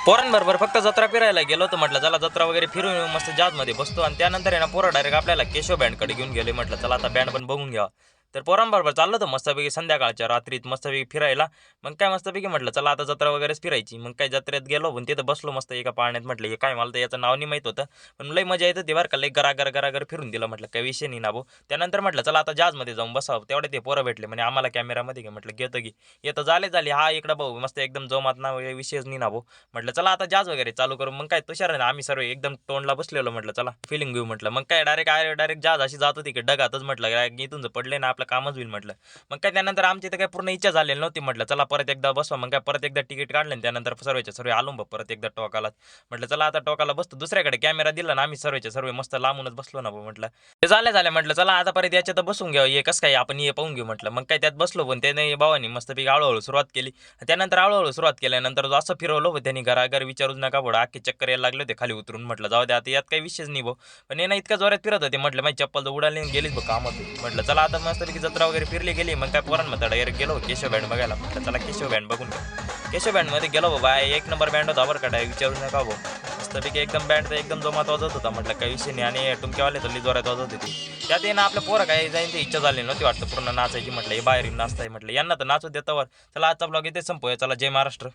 पोरांबरोबर फक्त जत्रा फिरायला गेलो होतो म्हटलं चला जत्रा वगैरे फिरून येऊ, मस्त जहाजमध्ये बसतो आणि त्यानंतर आहे ना पोरं डायरेक्ट आपल्याला केशव बँडकडे घेऊन गेले. म्हटलं चला आता बँड पण बघून घ्यावा. तर पोरांबरोबर चाललो होतो मस्तपैकी संध्याकाळच्या रात्रीत मस्तपैकी फिरायला. मग काय मस्तपैकी म्हटलं चला आता जत्रा वगैरेच फिरायची. मग काय जत्रेत गेलो पण तिथं बसलो मस्त एका पाळण्यात. म्हटलं हे काय, मला तर याचं नाव नाही माहीत होतं, पण लई मजा येत होती बरं का. लई गरागर गरागर फिरून दिलं. म्हटलं काही विषय नाही ना भाऊ. त्यानंतर म्हटलं चला आता जहाजमध्ये जाऊन बसावं. तेवढे ते पोरं भेटले म्हणे आम्हाला कॅमेरामध्ये घे. म्हटलं घेतो की. येतं झाले हा इकडं भाऊ मस्त एकदम जोमात ना विषयच नाही ना भाऊ. म्हटलं चला आता जहाज वगैरे चालू करू. मग काय तुषार ना आम्ही सर्व एकदम तोंडला बसलेलो. म्हटलं चला फिलिंग घेऊ. म्हटलं मग काय डायरेक्ट जहाज अशी जात होती की डगातच. म्हटलं इथून जर पडले ना आपलं कामच होईल. म्हटलं मग काय त्यानंतर आमची तर काय पूर्ण इच्छा झालेली नव्हती. म्हटलं चला परत एकदा बसवा. मग काय परत एकदा तिकीट काढलं आणि त्यानंतर सर्व आलो बघ परत एकदा टोकाला. म्हटलं चला आता टोकाला बसतो. दुसऱ्याकडे कॅमेरा दिला ना आम्ही सर्व मस्त लांबूनच बसलो ना भाऊ. म्हटलं ते झाले म्हटलं चला आता परत याच्यात बसून घ्या. हे कसं काय आपण हे पाहून घेऊ. म्हटलं मग काय त्यात बसलो पण त्याने भावानी मस्तपैकी हळूहळू सुरुवात केली. त्यानंतर हळूहळू सुरुवात केल्यानंतर असं फिरवलं होतं त्यांनी घराघर विचारूच नका पुढं अख्खे चक्कर यायला लागले होते खाली उतरून. म्हटलं जाऊ दे आता यात काही विषयच नाही भाऊ. पण ना इतक्या जोरात फिरत होते. म्हटलं माझी चप्पल तर उडाली गेलीच बघ कामात. म्हटलं चला आता मस्तपैकी जत्रा वगैरे फिरली गेली. मग काय पोरांमध्ये डायरेक्ट गेलो केशव बँड बघायला. म्हटलं चला केशव बँड बघून घ्या. केशव बँडमध्ये गेलो बाबा, एक नंबर बँड होता बरं का. विचारू नका भाऊ. मस्तपैकी एकदम बँड तर एकदम जोमात वाजत होता. म्हटलं काही विषय नाही. आणि टुमकेवाले तर जोरात वाजत होती. त्यात ना आपल्या पोरं काय जाईन ती इच्छा झाली नव्हती वाटतं पूर्ण नाचायची. म्हटलं हे बाहेर नाचताय. म्हटलं यांना तर नाचू देतावर. चला आजचा ब्लॉग इथे संपूया. चला जय महाराष्ट्र.